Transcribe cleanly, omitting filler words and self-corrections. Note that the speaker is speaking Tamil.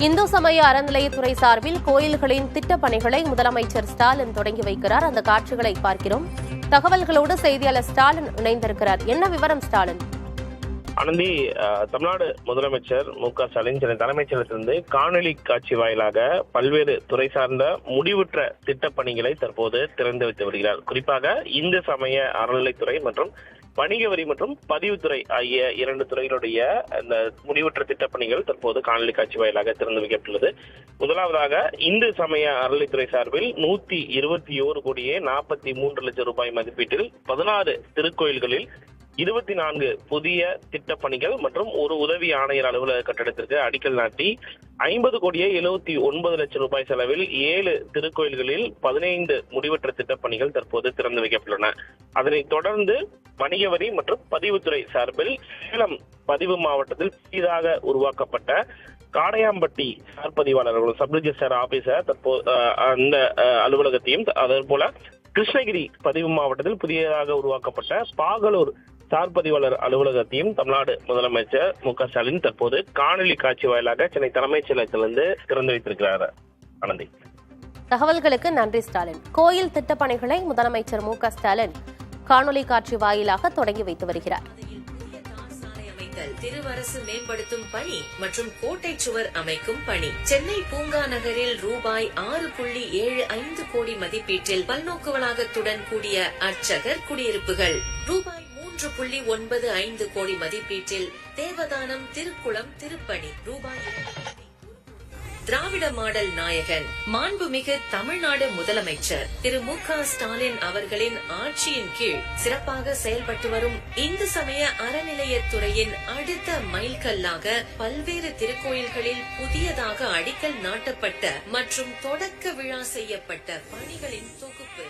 இந்து சமய அறநிலையத்துறை சார்பில் கோயில்களின் திட்டப் பணிகளை முதலமைச்சர் ஸ்டாலின் தொடங்கி வைக்கிறார். அந்த காட்சிகளை பார்க்கிறோம். தகவல்களோடு செய்தியாளர் ஸ்டாலின் இணைந்திருக்கிறார். என்ன விவரம் ஸ்டாலின்? ஆனந்தி, தமிழ்நாடு முதலமைச்சர் மு.க. ஸ்டாலின் சென்னை தலைமைச் செயலகத்திலிருந்து காணொலி காட்சி வாயிலாக பல்வேறு துறை சார்ந்த முடிவுற்ற திட்டப் பணிகளை தற்போது திறந்து வைத்து வருகிறார். குறிப்பாக இந்து சமய அறநிலைத்துறை மற்றும் வணிக வரி மற்றும் பதிவுத்துறை ஆகிய இரண்டு துறைகளுடைய அந்த முடிவுற்ற திட்டப்பணிகள் தற்போது காணொலி காட்சி வாயிலாக திறந்து வைக்கப்பட்டுள்ளது. முதலாவதாக இந்து சமய அறநிலைத்துறை சார்பில் 121 கோடியே 43 லட்சம் ரூபாய் மதிப்பீட்டில் 16 திருக்கோயில்களில் 24 புதிய திட்டப்பணிகள் மற்றும் ஒரு உதவி ஆணையர் அலுவலக கட்டடத்திற்கு அடிக்கல் நாட்டி 50 கோடியே 79 லட்சம் ரூபாய் செலவில் 7 திருக்கோயில்களில் 15 முடிவற்ற திட்டப்பணிகள் தற்போது திறந்து வைக்கப்பட்டுள்ளன. அதனைத் தொடர்ந்து வணிக வரி மற்றும் பதிவுத்துறை சார்பில் சேலம் பதிவு மாவட்டத்தில் புதிதாக உருவாக்கப்பட்ட காடையாம்பட்டி சார்பதிவாளர்கள் சப் ரிஜிஸ்டர் ஆபீசர் தற்போது அந்த அலுவலகத்தையும், அதே போல கிருஷ்ணகிரி பதிவு மாவட்டத்தில் புதியதாக உருவாக்கப்பட்ட பாகலூர் சார்பதிவாளர் அலுவலகத்தையும் தமிழ்நாடு முதலமைச்சர் மு.க. ஸ்டாலின் தற்போது காணொலி காட்சி வாயிலாக சென்னை தலைமைச் செயலகத்திலிருந்து திறந்து வைத்திருக்கிறார். ஆனந்தி, தகவல்களுக்கு நன்றி ஸ்டாலின். கோயில் திட்டப்பணிகளை முதலமைச்சர் மு.க. ஸ்டாலின் காணொலி காட்சி வாயிலாக தொடங்கி வைத்து வருகிறார். திருவரசு மேம்படுத்தும் பணி மற்றும் கோட்டை சுவர் அமைக்கும் பணி. சென்னை பூங்கா நகரில் ரூபாய் 6.75 கோடி மதிப்பீட்டில் பல்நோக்கு வளாகத்துடன் கூடிய அர்ச்சகர் குடியிருப்புகள். ரூபாய் 3.95 கோடி மதிப்பீட்டில் தேவதானம் திருக்குளம் திருப்பணி. ரூபாய் திராவிட மாடல் நாயகன் மாண்புமிகு தமிழ்நாடு முதலமைச்சர் திரு மு.க. ஸ்டாலின் அவர்களின் ஆட்சியின் கீழ் சிறப்பாக செயல்பட்டு வரும் இந்து சமய அறநிலையத்துறையின் அடுத்த மைல்கல்லாக பல்வேறு திருக்கோயில்களில் புதியதாக அடிக்கல் நாட்டப்பட்ட மற்றும் தொடக்க விழா செய்யப்பட்ட பணிகளின் தொகுப்பு.